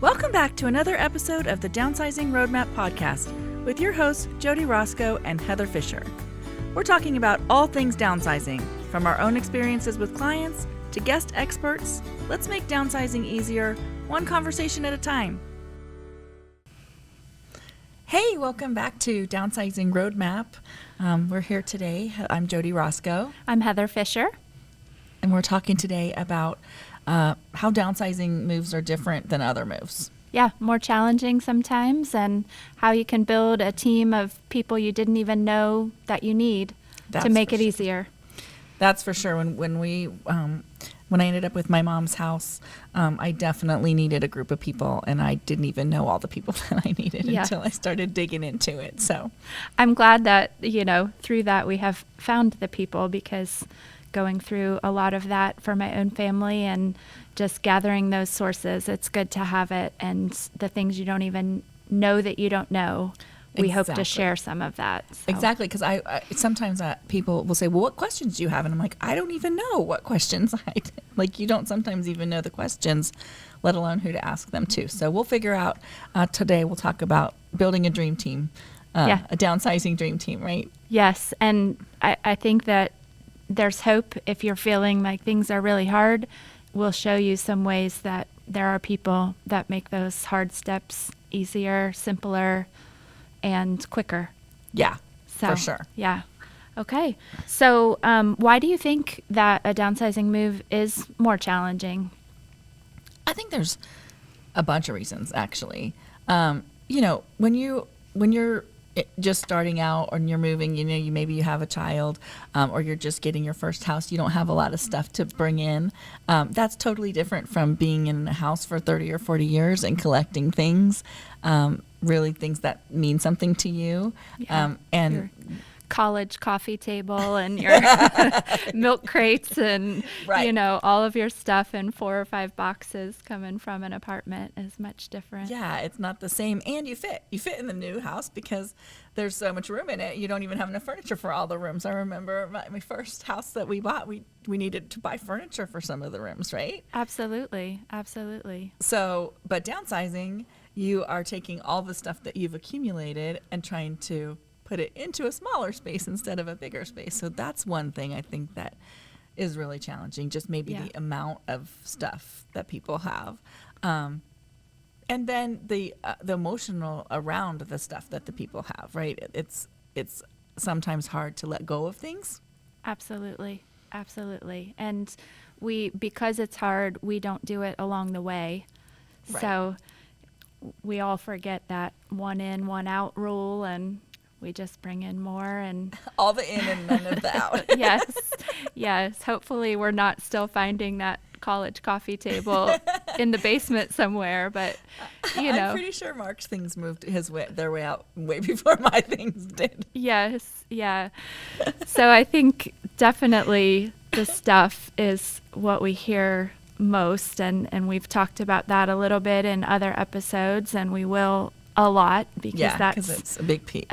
Welcome back to another episode of the Downsizing Roadmap podcast with your hosts, Jody Roscoe and Heather Fisher. We're talking about all things downsizing, from our own experiences with clients to guest experts. Let's make downsizing easier, one conversation at a time. Hey, welcome back to Downsizing Roadmap. We're here today. I'm Jody Roscoe. I'm Heather Fisher. And we're talking today about how downsizing moves are different than other moves. Yeah, more challenging sometimes, and how you can build a team of people you didn't even know that you need to make it easier. That's for sure. When I ended up with my mom's house, I definitely needed a group of people, and I didn't even know all the people that I needed until I started digging into it. So I'm glad that, through that we have found the people, because going through a lot of that for my own family and just gathering those sources, it's good to have it. And the things you don't even know that you don't know, we hope to share some of that. So. Exactly, because I sometimes people will say, well, what questions do you have? And I'm like, I don't even know what questions you don't sometimes even know the questions, let alone who to ask them to. So we'll figure out today. We'll talk about building a dream team, a downsizing dream team, right? Yes, and I think that there's hope. If you're feeling like things are really hard, we'll show you some ways that there are people that make those hard steps easier, simpler, and quicker. Yeah, for sure. Yeah. Okay. So why do you think that a downsizing move is more challenging? I think there's a bunch of reasons, actually. When you're just starting out or you're moving, maybe you have a child or you're just getting your first house, you don't have a lot of stuff to bring in. That's totally different from being in a house for 30 or 40 years and collecting things, really things that mean something to you. Yeah. And your college coffee table and your milk crates and, all of your stuff in 4 or 5 boxes coming from an apartment is much different. Yeah, it's not the same. And you fit in the new house because there's so much room in it. You don't even have enough furniture for all the rooms. I remember my first house that we bought, we needed to buy furniture for some of the rooms, right? Absolutely. So, but downsizing, you are taking all the stuff that you've accumulated and trying to put it into a smaller space instead of a bigger space. So that's one thing I think that is really challenging, just maybe the amount of stuff that people have. And then the emotional around the stuff that the people have, right? It's sometimes hard to let go of things. Absolutely. And because it's hard, we don't do it along the way. Right. So we all forget that one in, one out rule, and we just bring in more and all the in and none of the out. Yes. Hopefully we're not still finding that college coffee table in the basement somewhere, but I'm pretty sure Mark's things moved their way out way before my things did. Yes. Yeah. So I think definitely the stuff is what we hear most, and we've talked about that a little bit in other episodes, and we will a lot because that's it's a big piece of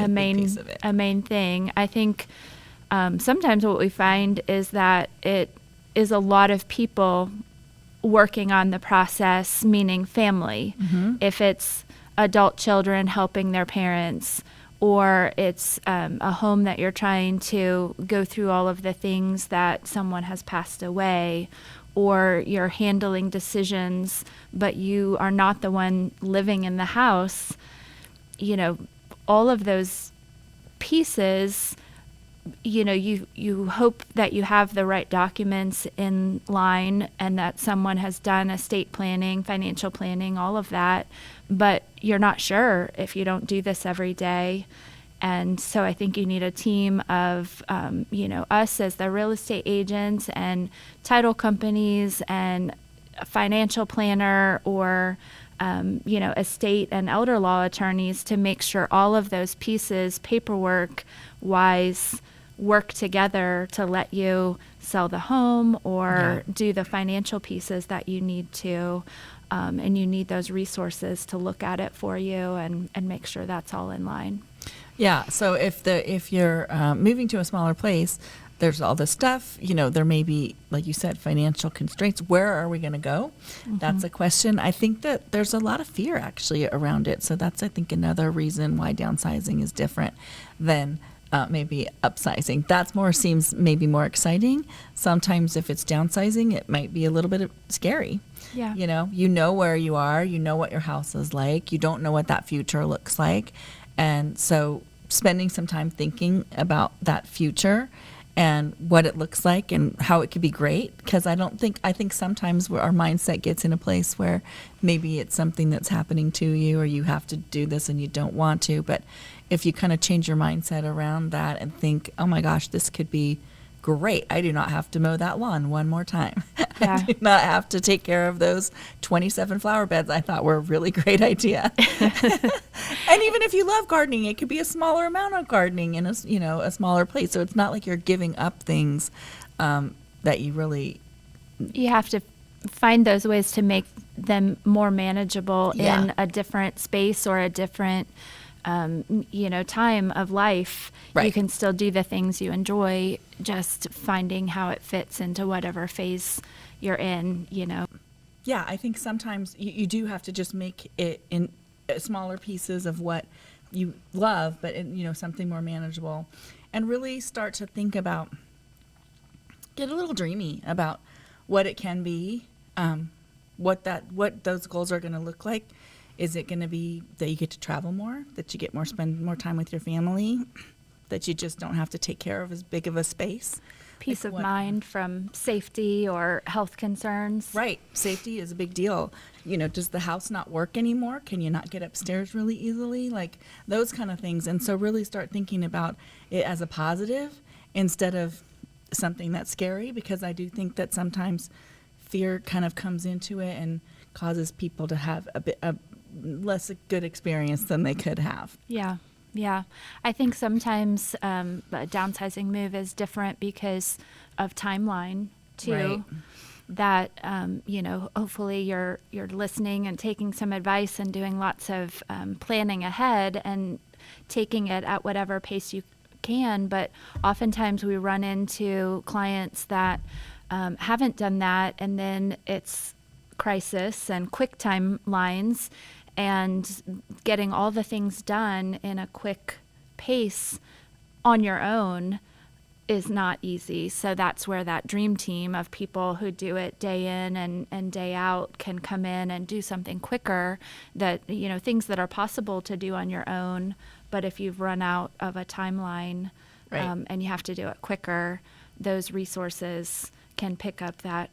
it. A main thing. I think sometimes what we find is that it is a lot of people working on the process, meaning family. Mm-hmm. If it's adult children helping their parents, or it's a home that you're trying to go through all of the things that someone has passed away, or you're handling decisions, but you are not the one living in the house, all of those pieces, you hope that you have the right documents in line and that someone has done estate planning, financial planning, all of that, but you're not sure if you don't do this every day. And so I think you need a team of, us as the real estate agents and title companies and a financial planner or, estate and elder law attorneys to make sure all of those pieces, paperwork-wise, work together to let you sell the home or do the financial pieces that you need to. And you need those resources to look at it for you and make sure that's all in line. Yeah. So if you're moving to a smaller place, there's all this stuff, there may be, like you said, financial constraints. Where are we going to go? That's a question. I think that there's a lot of fear actually around it. So that's, I think, another reason why downsizing is different than maybe upsizing. Seems maybe more exciting. Sometimes if it's downsizing, it might be a little bit scary. Yeah. You know where you are, you know what your house is like, you don't know what that future looks like. And so spending some time thinking about that future and what it looks like and how it could be great, because I think sometimes our mindset gets in a place where maybe it's something that's happening to you or you have to do this and you don't want to. But if you kind of change your mindset around that and think, oh my gosh, this could be great. I do not have to mow that lawn one more time. Yeah. I do not have to take care of those 27 flower beds I thought were a really great idea. And even if you love gardening, it could be a smaller amount of gardening in a smaller place. So it's not like you're giving up things that you really. You have to find those ways to make them more manageable in a different space or a different time of life. Right. You can still do the things you enjoy, just finding how it fits into whatever phase you're in. Yeah, I think sometimes you do have to just make it in smaller pieces of what you love, but something more manageable, and really start to think about, get a little dreamy about what it can be, what those goals are going to look like. Is it going to be that you get to travel more, that you spend more time with your family, that you just don't have to take care of as big of a space? Peace of mind from safety or health concerns. Right. Safety is a big deal. Does the house not work anymore? Can you not get upstairs really easily? Like those kind of things. And so really start thinking about it as a positive instead of something that's scary, because I do think that sometimes fear kind of comes into it and causes people to have a less good experience than they could have. Yeah. I think sometimes a downsizing move is different because of timeline too. Right. That hopefully you're listening and taking some advice and doing lots of planning ahead and taking it at whatever pace you can. But oftentimes we run into clients that haven't done that, and then it's crisis and quick timelines, and getting all the things done in a quick pace on your own is not easy. So that's where that dream team of people who do it day in and day out can come in and do something quicker, that, things that are possible to do on your own. But if you've run out of a timeline, Right. And you have to do it quicker, those resources can pick up that,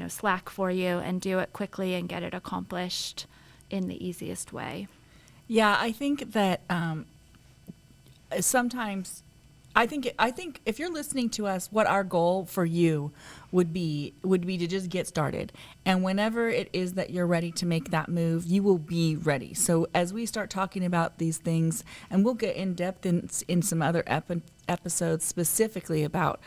slack for you and do it quickly and get it accomplished in the easiest way. Yeah, I think that sometimes I think if you're listening to us, what our goal for you would be to just get started. And whenever it is that you're ready to make that move, you will be ready. So as we start talking about these things, and we'll get in depth in some other episodes specifically about,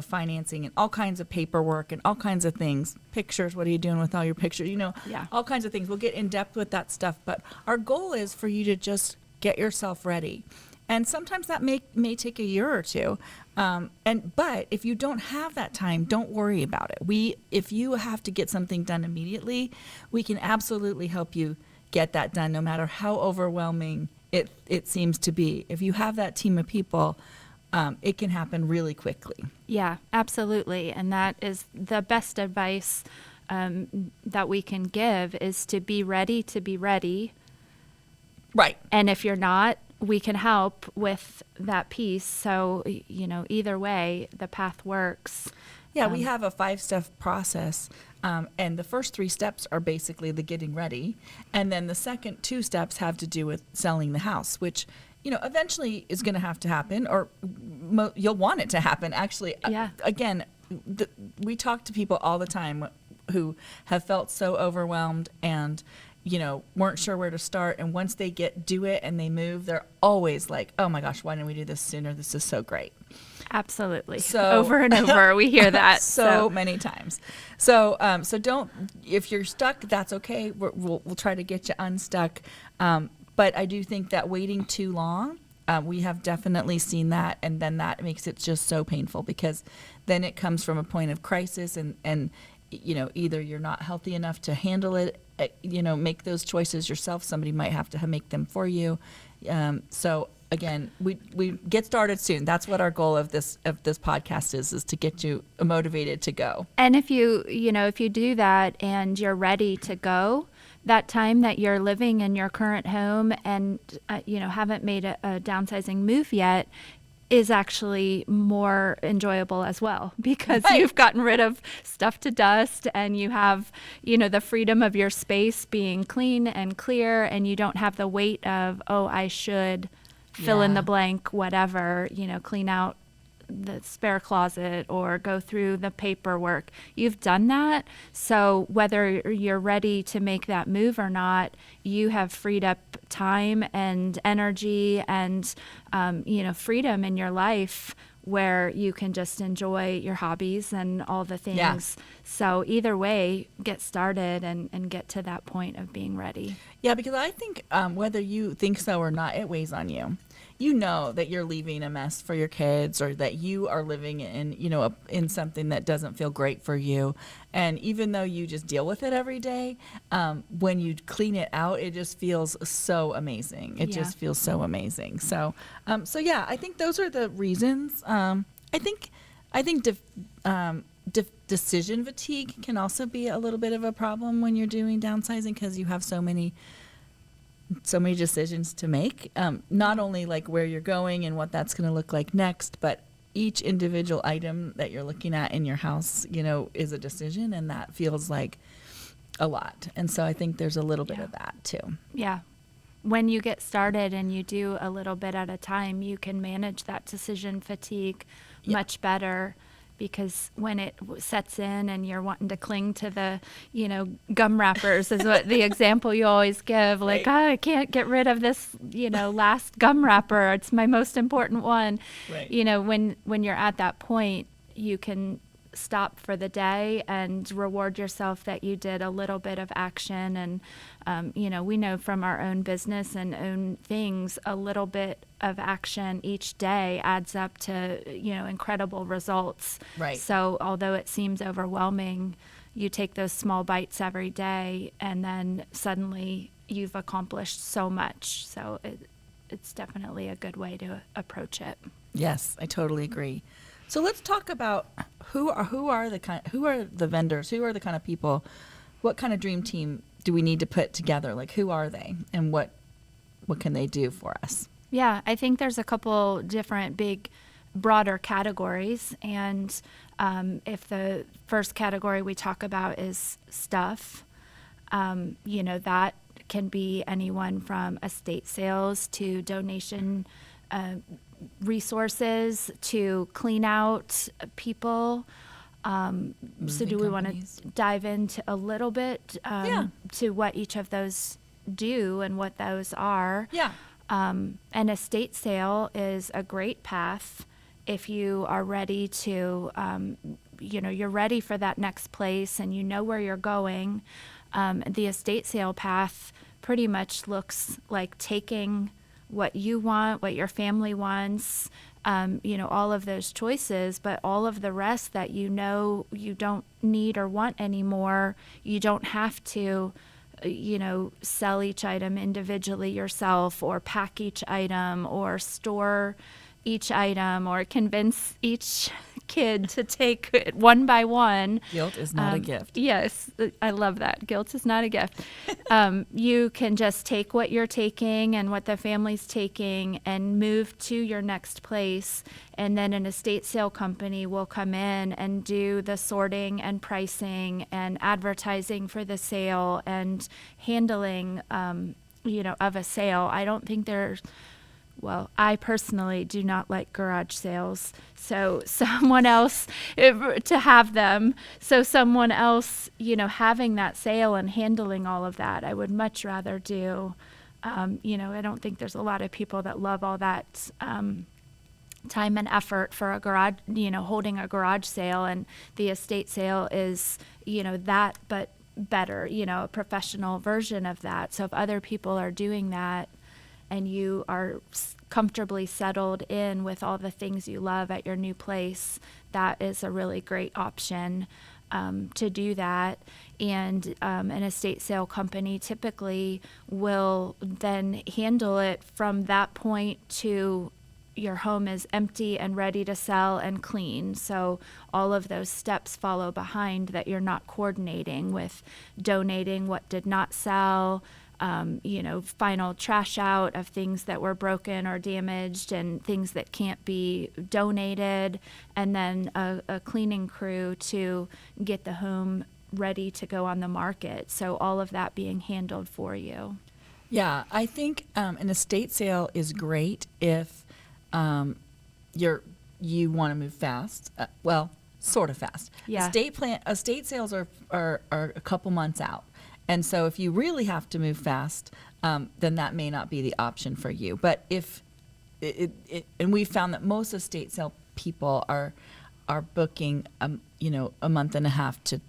financing and all kinds of paperwork and all kinds of things, pictures, what are you doing with all your pictures, Yeah. all kinds of things. We'll get in depth with that stuff. But our goal is for you to just get yourself ready. And sometimes that may take a year or two. But if you don't have that time, don't worry about it. If you have to get something done immediately, we can absolutely help you get that done, no matter how overwhelming it seems to be. If you have that team of people, it can happen really quickly. Yeah, absolutely. And that is the best advice that we can give, is to be ready to be ready. Right. And if you're not, we can help with that piece. So, either way, the path works. Yeah, we have a 5-step process, and the first 3 steps are basically the getting ready, and then the second 2 steps have to do with selling the house, which, eventually is going to have to happen, or you'll want it to happen. Actually, Yeah. Again, we talk to people all the time who have felt so overwhelmed and weren't sure where to start. And once they do it and they move, they're always like, oh my gosh, why didn't we do this sooner? This is so great. Absolutely. So over and over, we hear that so many times. So don't, if you're stuck, that's okay. We'll try to get you unstuck. But I do think that waiting too long We have definitely seen that, and then that makes it just so painful because then it comes from a point of crisis, and either you're not healthy enough to handle it, make those choices yourself. Somebody might have to make them for you. So again, we get started soon. That's what our goal of this podcast is to get you motivated to go. And if you do that and you're ready to go, that time that you're living in your current home and haven't made a downsizing move yet is actually more enjoyable as well, because Right. you've gotten rid of stuff to dust, and you have the freedom of your space being clean and clear, and you don't have the weight of, oh, I should fill in Yeah. the blank, whatever, clean out the spare closet or go through the paperwork. You've done that. So whether you're ready to make that move or not, you have freed up time and energy and, freedom in your life where you can just enjoy your hobbies and all the things. Yeah. So either way, get started and get to that point of being ready. Yeah, because I think whether you think so or not, it weighs on you. You know that you're leaving a mess for your kids, or that you are living in, in something that doesn't feel great for you. And even though you just deal with it every day, when you clean it out, it just feels so amazing. It just feels so amazing. So, yeah, I think those are the reasons. I think decision fatigue can also be a little bit of a problem when you're doing downsizing, because you have so many decisions to make, not only like where you're going and what that's going to look like next, but each individual item that you're looking at in your house, is a decision, and that feels like a lot. And so I think there's a little bit of that too. Yeah. When you get started and you do a little bit at a time, you can manage that decision fatigue much better, because when it sets in and you're wanting to cling to the, gum wrappers is what the example you always give, like, Right. I can't get rid of this, last gum wrapper. It's my most important one. Right. When you're at that point, you can stop for the day and reward yourself that you did a little bit of action. And, we know from our own business and own things, a little bit of action each day adds up to, incredible results. Right. So although it seems overwhelming, you take those small bites every day, and then suddenly you've accomplished so much. So it's definitely a good way to approach it. Yes, I totally agree. So let's talk about who are the vendors, who are the kind of people, what kind of dream team do we need to put together? Like, who are they, and what can they do for us? Yeah, I think there's a couple different big, broader categories. And if the first category we talk about is stuff, that can be anyone from estate sales to donation resources to clean out people. So do we want to dive into a little bit to what each of those do and what those are? Yeah. An estate sale is a great path if you are ready to, you're ready for that next place and you know where you're going. The estate sale path pretty much looks like taking what you want, what your family wants, all of those choices, but all of the rest that you don't need or want anymore, you don't have to, sell each item individually yourself, or pack each item, or store each item, or convince each kid to take it one by one. Guilt is not a gift. Yes, I love that. Guilt is not a gift. You can just take what you're taking and what the family's taking and move to your next place. And then an estate sale company will come in and do the sorting and pricing and advertising for the sale and handling, of a sale. I don't think I personally do not like garage sales. So someone else to have them. So someone else, having that sale and handling all of that, I would much rather do. I don't think there's a lot of people that love all that time and effort for a garage, holding a garage sale, and the estate sale is, that, but better, a professional version of that. So if other people are doing that, and you are comfortably settled in with all the things you love at your new place, that is a really great option to do that. And an estate sale company typically will then handle it from that point to your home is empty and ready to sell and clean. So all of those steps follow behind that you're not coordinating with donating what did not sell, final trash out of things that were broken or damaged and things that can't be donated, and then a cleaning crew to get the home ready to go on the market. So all of that being handled for you. Yeah, I think an estate sale is great if you want to move fast. Sort of fast. Yeah. Estate sales are a couple months out, and so if you really have to move fast, then that may not be the option for you. But if and we found that most estate sale people are booking a month and a half to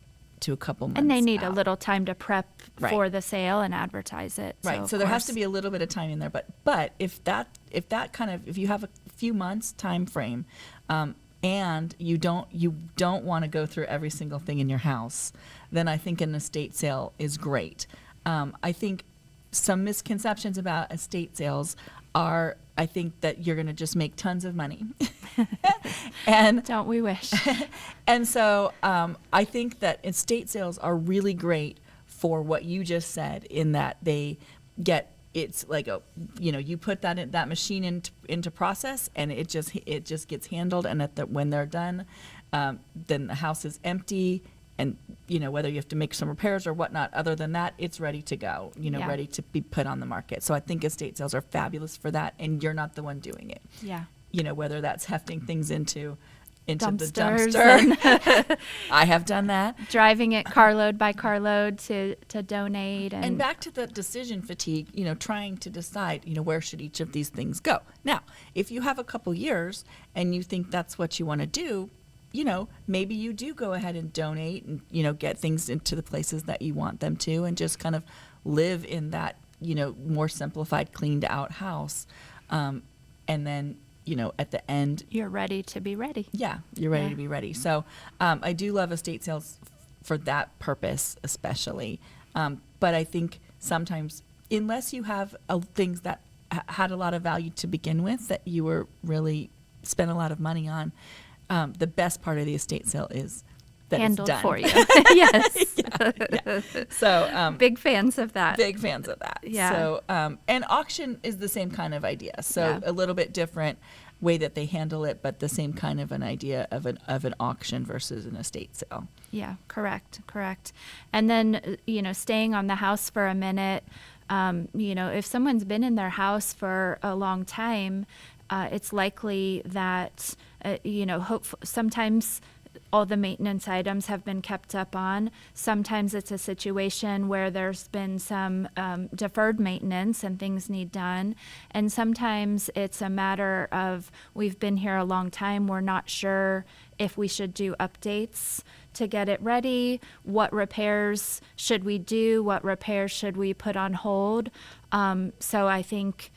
a couple months, and they need out. a little time to prep Right. for the sale and advertise it. Right. So there has to be a little bit of time in there. But if you have a few months time frame, and you don't want to go through every single thing in your house, then I think an estate sale is great. I think some misconceptions about estate sales are, I think that you're going to just make tons of money. And Don't we wish? and so I think that estate sales are really great for what you just said, in that they get, it's like you put that machine into process, and it just gets handled, and when they're done, then the house is empty, and whether you have to make some repairs or whatnot, other than that, it's ready to go, Yeah. ready to be put on the market. So I think estate sales are fabulous for that, and you're not the one doing it. Yeah. Whether that's hefting things into the Dumpsters dumpster. I have done that. Driving it carload by carload to donate. And back to the decision fatigue, trying to decide, where should each of these things go. Now, if you have a couple years and you think that's what you want to do, maybe you do go ahead and donate and, get things into the places that you want them to, and just kind of live in that, more simplified, cleaned out house. And then, at the end, you're ready to be ready. yeah, you're ready Yeah. to be ready. So I do love estate sales for that purpose, especially. But I think sometimes, unless you have things that had a lot of value to begin with, that you were really spent a lot of money on, the best part of the estate sale is that Handled it's done for you. Yes. Yeah. So Big fans of that. big fans of that. Yeah. So and auction is the same kind of idea. So Yeah. a little bit different way that they handle it, but the same kind of an idea of an auction versus an estate sale. Yeah, correct. And then, staying on the house for a minute, if someone's been in their house for a long time, it's likely that, sometimes all the maintenance items have been kept up on. Sometimes it's a situation where there's been some deferred maintenance and things need done. And sometimes it's a matter of, we've been here a long time, we're not sure if we should do updates to get it ready. What repairs should we do? What repairs should we put on hold? So I think,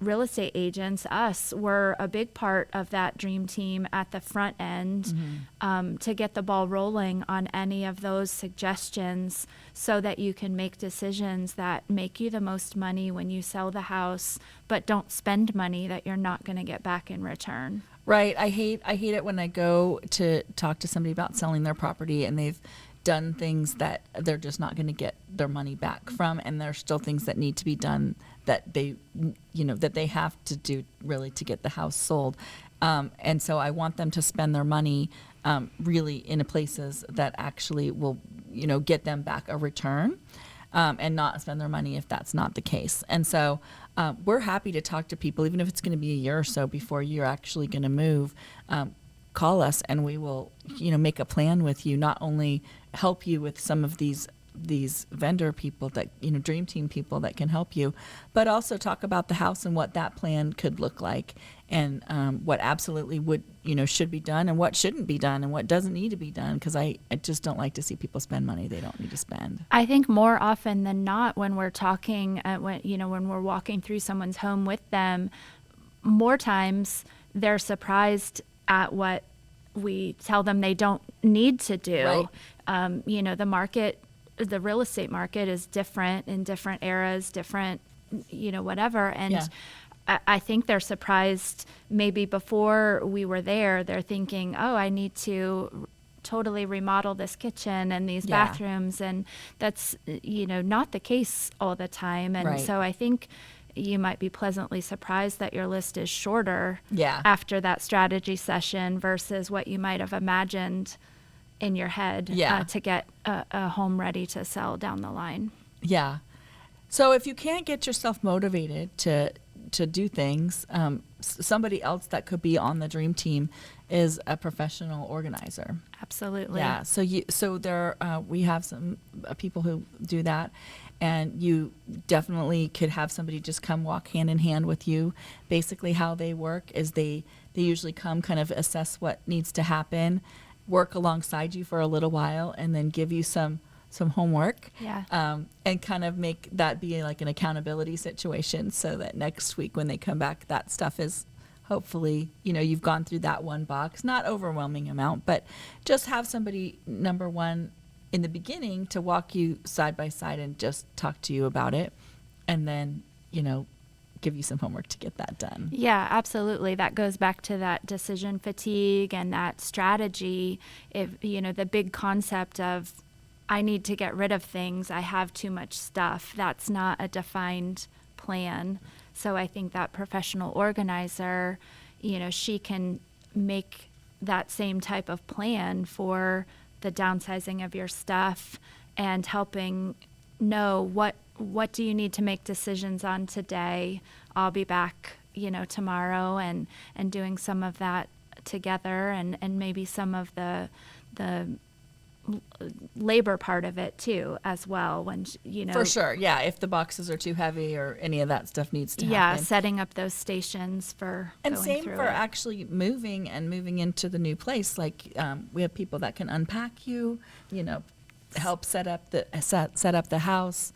real estate agents, us, were a big part of that dream team at the front end, to get the ball rolling on any of those suggestions, so that you can make decisions that make you the most money when you sell the house, but don't spend money that you're not going to get back in return. Right. I hate it when I go to talk to somebody about selling their property and they've done things that they're just not going to get their money back from, and there's still things that need to be done that they have to do really to get the house sold. And so I want them to spend their money really in places that actually will, get them back a return, and not spend their money if that's not the case. And so we're happy to talk to people, even if it's going to be a year or so before you're actually going to move. Call us and we will, make a plan with you, not only help you with some of these vendor people that, dream team people that can help you, but also talk about the house and what that plan could look like, what absolutely should be done and what shouldn't be done and what doesn't need to be done. Because I just don't like to see people spend money they don't need to spend. I think more often than not, when we're talking, when we're walking through someone's home with them, more times they're surprised at what we tell them they don't need to do. Right. The real estate market is different in different eras, different, whatever. And Yeah. I think they're surprised maybe before we were there, they're thinking, oh, I need to totally remodel this kitchen and these Yeah. bathrooms. And that's, not the case all the time. And Right. so I think you might be pleasantly surprised that your list is shorter Yeah. after that strategy session versus what you might have imagined in your head to get a home ready to sell down the line. Yeah. So if you can't get yourself motivated to do things, somebody else that could be on the dream team is a professional organizer. Absolutely. Yeah. So there we have some people who do that, and you definitely could have somebody just come walk hand in hand with you. Basically, how they work is they usually come kind of assess what needs to happen, work alongside you for a little while, and then give you some homework. Yeah. And kind of make that be like an accountability situation, so that next week when they come back, that stuff is hopefully, you've gone through that one box, not overwhelming amount, but just have somebody, number one, in the beginning to walk you side by side and just talk to you about it. And then, give you some homework to get that done. Yeah, absolutely. That goes back to that decision fatigue and that strategy. If, the big concept of, I need to get rid of things, I have too much stuff. That's not a defined plan. So I think that professional organizer, she can make that same type of plan for the downsizing of your stuff and helping know what do you need to make decisions on today. I'll be back, tomorrow and doing some of that together and maybe some of the labor part of it too as well, when For sure. Yeah, if the boxes are too heavy or any of that stuff needs to happen. Setting up those stations for and going same through for it. actually moving into the new place. Like we have people that can unpack you, help set up the house,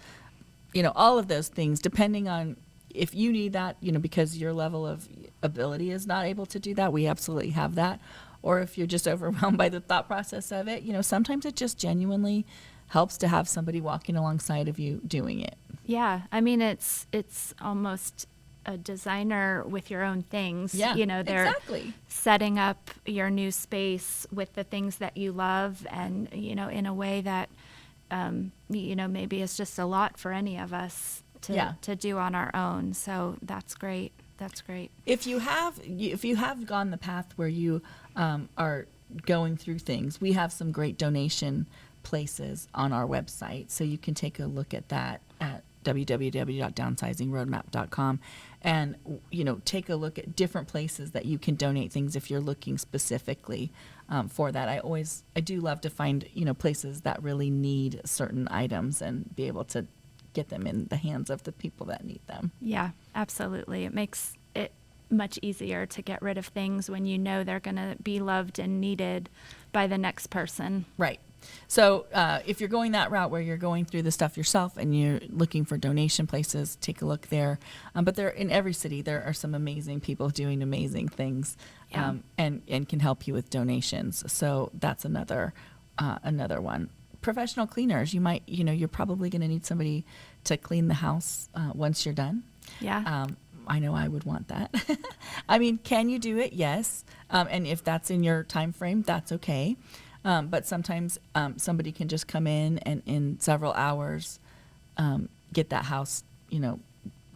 all of those things, depending on if you need that, because your level of ability is not able to do that. We absolutely have that. Or if you're just overwhelmed by the thought process of it, sometimes it just genuinely helps to have somebody walking alongside of you doing it. Yeah, I mean, it's almost a designer with your own things. Yeah, they're exactly. setting up your new space with the things that you love and, in a way that, maybe it's just a lot for any of us to do on our own. So that's great. That's great. If you have gone the path where you are going through things, we have some great donation places on our website, so you can take a look at that at www.downsizingroadmap.com and take a look at different places that you can donate things if you're looking specifically for that. I do love to find places that really need certain items and be able to get them in the hands of the people that need them. Yeah, absolutely. It makes it much easier to get rid of things when they're going to be loved and needed by the next person. Right. So if you're going that route where you're going through the stuff yourself and you're looking for donation places, take a look there. But they're in every city. There are some amazing people doing amazing things and can help you with donations. So that's another one. Professional cleaners. You might, you're probably going to need somebody to clean the house once you're done. Yeah. I know I would want that. I mean, can you do it? Yes. And if that's in your time frame, that's okay. But sometimes somebody can just come in and in several hours get that house,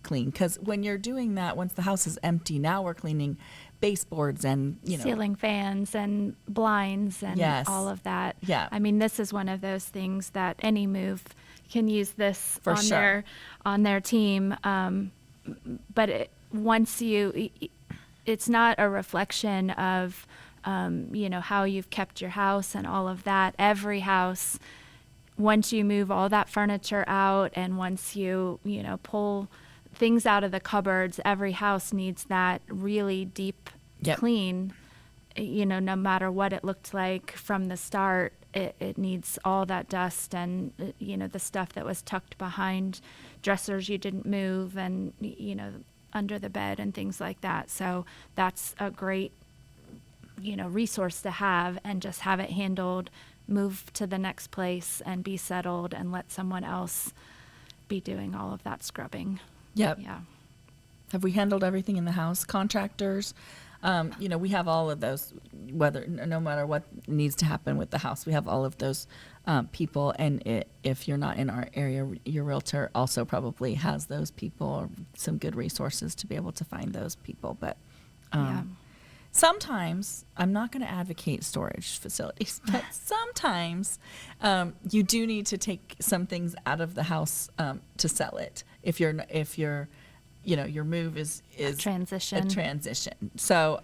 clean. Because when you're doing that, once the house is empty, now we're cleaning baseboards and ceiling fans and blinds and all of that. Yeah. I mean, this is one of those things that any move can use this For on sure. their team. But it's not a reflection of how you've kept your house and all of that. Every house, once you move all that furniture out and once you pull things out of the cupboards. Every house needs that really deep Yep. clean, no matter what it looked like from the start. It needs all that dust and, the stuff that was tucked behind dressers you didn't move and, under the bed and things like that. So that's a great, resource to have, and just have it handled, move to the next place and be settled, and let someone else be doing all of that scrubbing. Yep. Yeah. Have we handled everything in the house? Contractors, we have all of those, no matter what needs to happen with the house, we have all of those people. And if you're not in our area, your realtor also probably has those people, or some good resources to be able to find those people. But Yeah. sometimes, I'm not going to advocate storage facilities, but sometimes you do need to take some things out of the house to sell it. If your move is A transition. a transition. So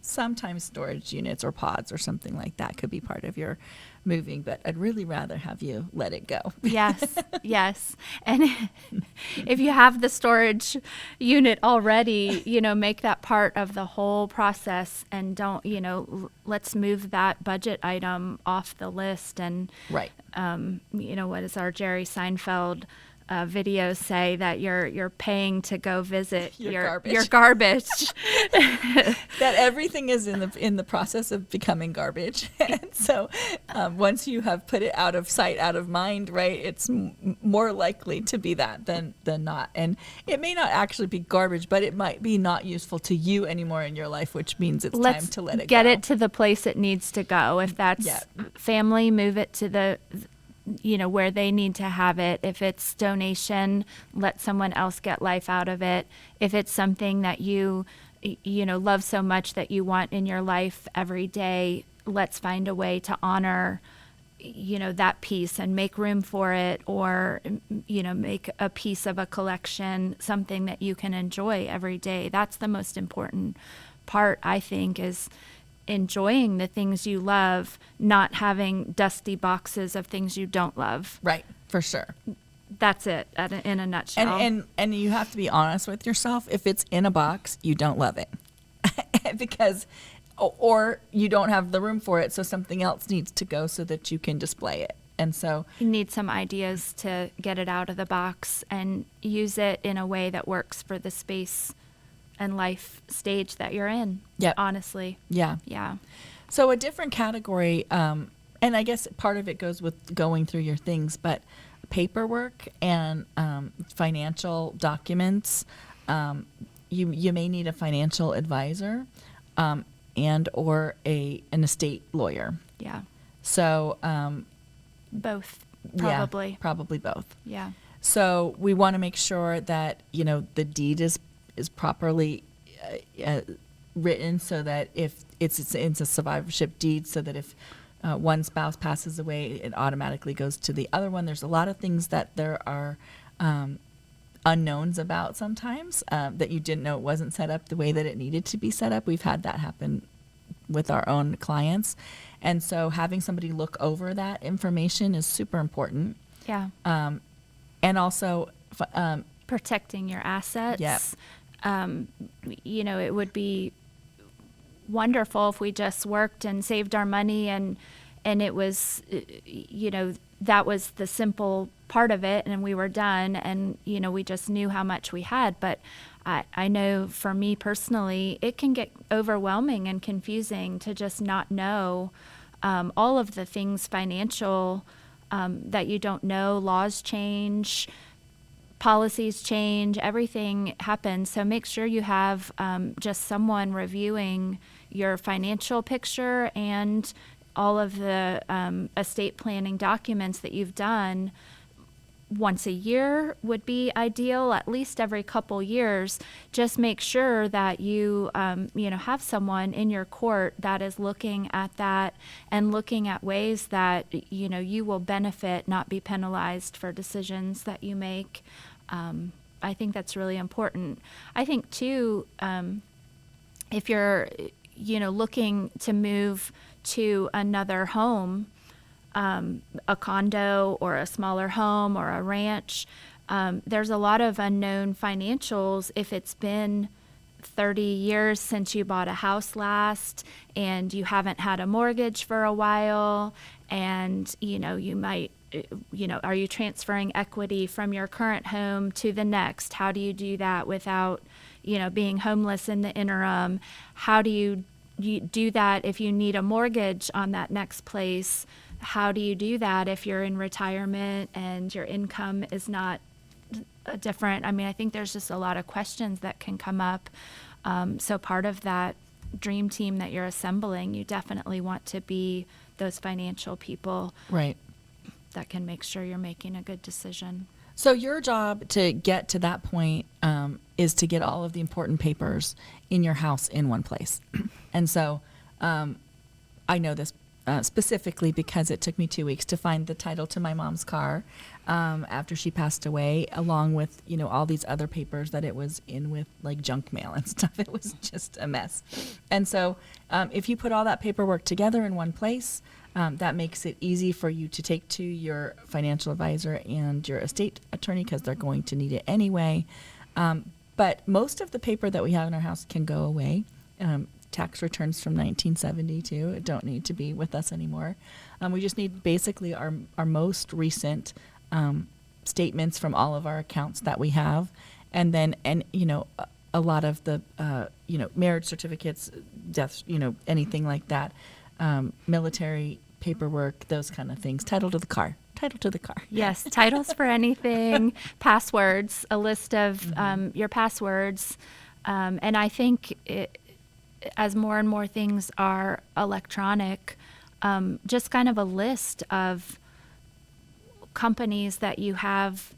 sometimes storage units or pods or something like that could be part of your moving, but I'd really rather have you let it go. Yes, yes. And if you have the storage unit already, make that part of the whole process, and don't, let's move that budget item off the list. And, Right. What does our Jerry Seinfeld videos say, that you're paying to go visit Your your garbage. garbage. That everything is in the process of becoming garbage. And so once you have put it out of sight, out of mind, right, it's more likely to be that than not. And it may not actually be garbage, but it might be not useful to you anymore in your life, which means it's time to let it get go. it to the place it needs to go. If that's Yeah. family, move it to the where they need to have it. If it's donation, let someone else get life out of it. If it's something that you love so much that you want in your life every day, let's find a way to honor that piece and make room for it, or make a piece of a collection something that you can enjoy every day. That's the most important part, I think, is enjoying the things you love, not having dusty boxes of things you don't love. Right, for sure. That's it in a nutshell. And you have to be honest with yourself. If it's in a box, you don't love it. Because or you don't have the room for it, so something else needs to go so that you can display it. And so you need some ideas to get it out of the box and use it in a way that works for the space and life stage that you're in. Yep. Honestly. yeah. Yeah. So a different category, and I guess part of it goes with going through your things, but paperwork and financial documents, you may need a financial advisor and or an estate lawyer. Yeah. So Both, probably. Yeah, probably both. Yeah. So we want to make sure that the deed is properly written, so that if it's a survivorship deed, so that if one spouse passes away, it automatically goes to the other one. There's a lot of things that there are unknowns about sometimes, that you didn't know it wasn't set up the way that it needed to be set up. We've had that happen with our own clients. And so having somebody look over that information is super important. Yeah. And also, Protecting your assets. Yep. It would be wonderful if we just worked and saved our money and it was, that was the simple part of it, and we were done, and, we just knew how much we had. But I know for me personally, it can get overwhelming and confusing to just not know all of the things financial that you don't know. Laws change, policies change, everything happens. So make sure you have just someone reviewing your financial picture and all of the estate planning documents that you've done. Once a year would be ideal, at least every couple years. Just make sure that you, have someone in your court that is looking at that and looking at ways that, you will benefit, not be penalized for decisions that you make. I think that's really important. I think, too, if you're, looking to move to another home, a condo or a smaller home or a ranch, there's a lot of unknown financials if it's been 30 years since you bought a house last and you haven't had a mortgage for a while, and you might, are you transferring equity from your current home to the next? How do you do that without being homeless in the interim? How do you do that if you need a mortgage on that next place? How do you do that if you're in retirement and your income is not different? I mean, I think there's just a lot of questions that can come up. So part of that dream team that you're assembling, you definitely want to be those financial people, right, that can make sure you're making a good decision. So your job to get to that point is to get all of the important papers in your house in one place. And so I know this specifically because it took me 2 weeks to find the title to my mom's car after she passed away, along with, all these other papers that it was in with, like junk mail and stuff. It was just a mess. And so if you put all that paperwork together in one place, that makes it easy for you to take to your financial advisor and your estate attorney, because they're going to need it anyway. But most of the paper that we have in our house can go away. Tax returns from 1972 don't need to be with us anymore. We just need basically our most recent statements from all of our accounts that we have, and then a lot of the marriage certificates, deaths, anything like that, military paperwork, those kind of things. Title to the car. Yes, titles for anything, passwords, a list of your passwords, and I think as more and more things are electronic, just kind of a list of companies that you have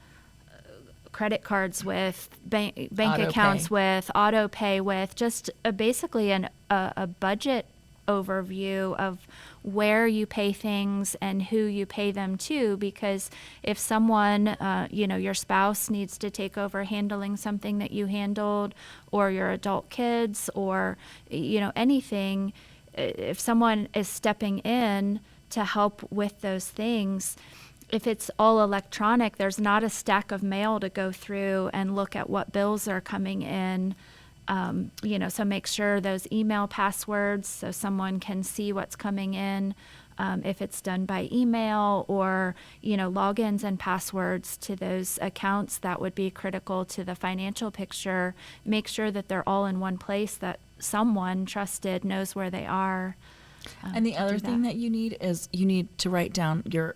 credit cards with, bank accounts with, auto pay with, just basically a budget overview of where you pay things and who you pay them to. Because if someone, your spouse needs to take over handling something that you handled, or your adult kids, or anything, if someone is stepping in to help with those things, if it's all electronic, there's not a stack of mail to go through and look at what bills are coming in. So make sure those email passwords so someone can see what's coming in. If it's done by email, or, logins and passwords to those accounts that would be critical to the financial picture, make sure that they're all in one place, that someone trusted knows where they are. And the other thing that you need is you need to write down your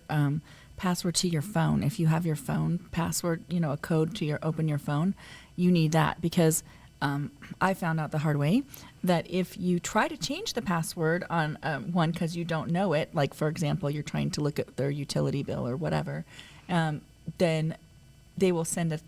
password to your phone. If you have your phone password, a code to open your phone, you need that, because I found out the hard way that if you try to change the password on one because you don't know it, like for example, you're trying to look at their utility bill or whatever, then they will send a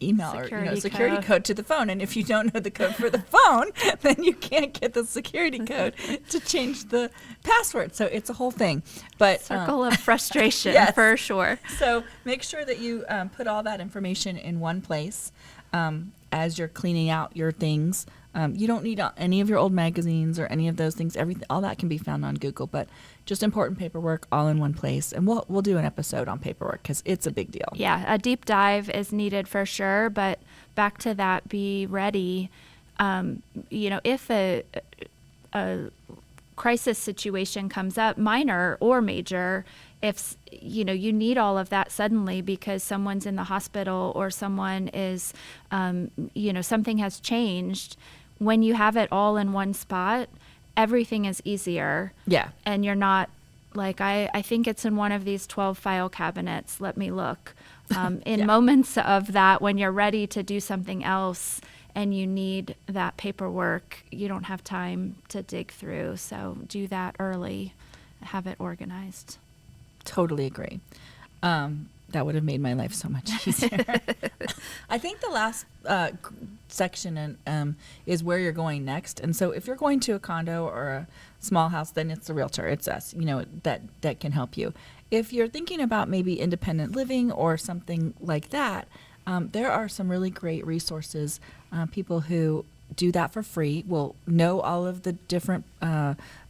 email security code to the phone. And if you don't know the code for the phone, then you can't get the security code to change the password. So it's a whole thing. But circle of frustration, yes. For sure. So make sure that you put all that information in one place. As you're cleaning out your things, you don't need any of your old magazines or any of those things. All that can be found on Google, but just important paperwork all in one place. And we'll do an episode on paperwork because it's a big deal. Yeah, a deep dive is needed for sure. But back to that, be ready. If a crisis situation comes up, minor or major, if you need all of that suddenly because someone's in the hospital or someone is, something has changed, when you have it all in one spot, everything is easier. Yeah. And you're not like, I think it's in one of these 12 file cabinets. Let me look. In moments of that, when you're ready to do something else and you need that paperwork, you don't have time to dig through. So do that early, have it organized. Totally agree. That would have made my life so much easier. I think the last section is where you're going next. And so if you're going to a condo or a small house, then it's the realtor. It's us, that can help you. If you're thinking about maybe independent living or something like that, there are some really great resources. People who do that for free will know all of the different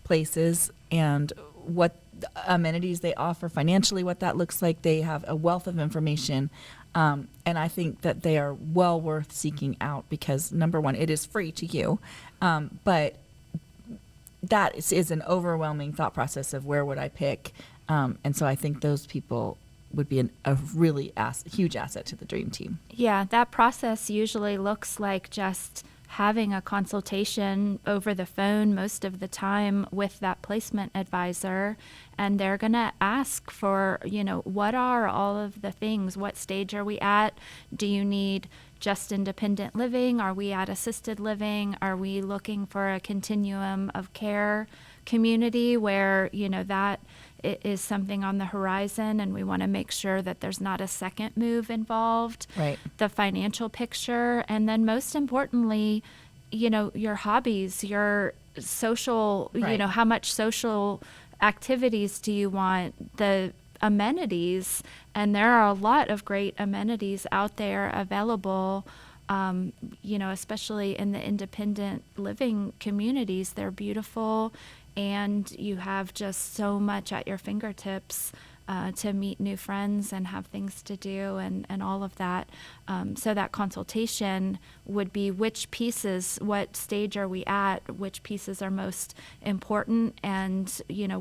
places and what amenities they offer, financially what that looks like. They have a wealth of information. And I think that they are well worth seeking out because, number one, it is free to you. But that is an overwhelming thought process of where would I pick. And so I think those people would be a really huge asset to the Dream Team. Yeah, that process usually looks like just having a consultation over the phone most of the time with that placement advisor, and they're going to ask for, what are all of the things? What stage are we at? Do you need just independent living? Are we at assisted living? Are we looking for a continuum of care community where, that it is something on the horizon and we want to make sure that there's not a second move involved. Right. The financial picture, and then most importantly, your hobbies, your social, Right. How much social activities do you want, the amenities, and there are a lot of great amenities out there available. Especially in the independent living communities, they're beautiful, and you have just so much at your fingertips to meet new friends and have things to do and all of that. So that consultation would be which pieces, what stage are we at, which pieces are most important, and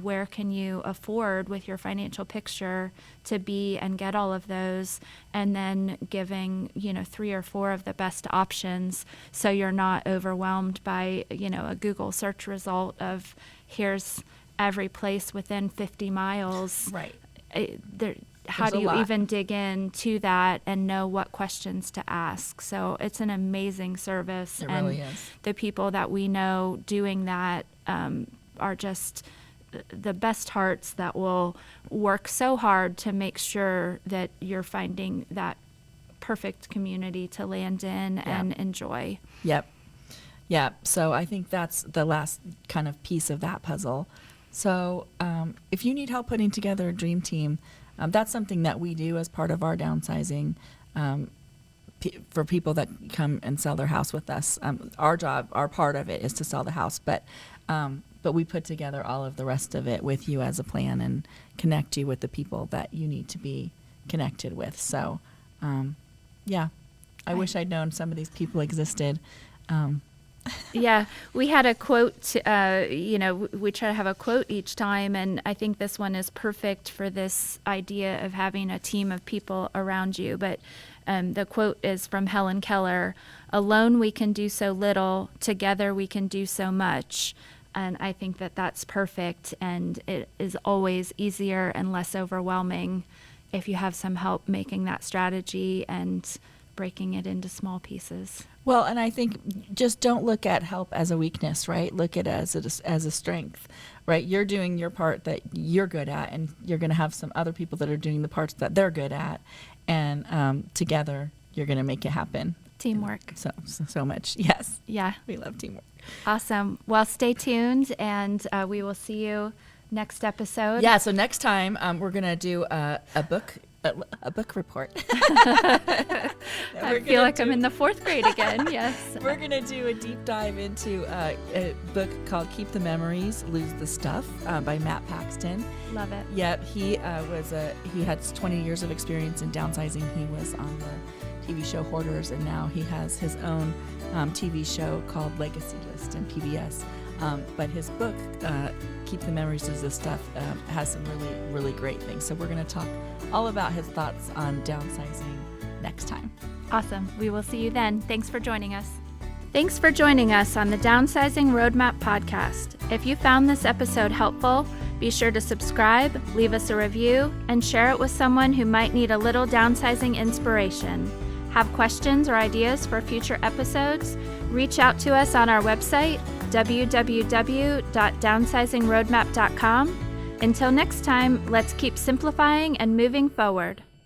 where can you afford with your financial picture to be and get all of those, and then giving 3 or 4 of the best options so you're not overwhelmed by a Google search result of here's every place within 50 miles. Right. How There's do a you lot. even dig into that and know what questions to ask? So it's an amazing service. It and really is. the people that we know doing that are just the best hearts that will work so hard to make sure that you're finding that perfect community to land in and enjoy. Yep. Yeah. So I think that's the last kind of piece of that puzzle. So if you need help putting together a Dream Team, that's something that we do as part of our downsizing for people that come and sell their house with us. Our job, our part of it is to sell the house, but we put together all of the rest of it with you as a plan and connect you with the people that you need to be connected with. So, I wish I'd known some of these people existed. Yeah, we had a quote, we try to have a quote each time, and I think this one is perfect for this idea of having a team of people around you. But the quote is from Helen Keller: "Alone we can do so little, together we can do so much." And I think that that's perfect, and it is always easier and less overwhelming if you have some help making that strategy and breaking it into small pieces. Well, and I think just don't look at help as a weakness, right? Look at it as a strength, right? You're doing your part that you're good at, and you're going to have some other people that are doing the parts that they're good at, and together you're going to make it happen. Teamwork. So much. Yes. Yeah. We love teamwork. Awesome. Well, stay tuned, and we will see you next episode. Yeah. So next time we're going to do a book report. I feel like I'm in the 4th grade again. Yes. We're going to do a deep dive into a book called Keep the Memories, Lose the Stuff by Matt Paxton. Love it. Yep. He had 20 years of experience in downsizing. He was on the TV show Hoarders, and now he has his own TV show called Legacy List and PBS. But his book, Keep the Memories, Lose the Stuff, has some really, really great things. So we're going to talk all about his thoughts on downsizing next time. Awesome. We will see you then. Thanks for joining us. Thanks for joining us on the Downsizing Roadmap podcast. If you found this episode helpful, be sure to subscribe, leave us a review, and share it with someone who might need a little downsizing inspiration. Have questions or ideas for future episodes? Reach out to us on our website, www.downsizingroadmap.com. Until next time, let's keep simplifying and moving forward.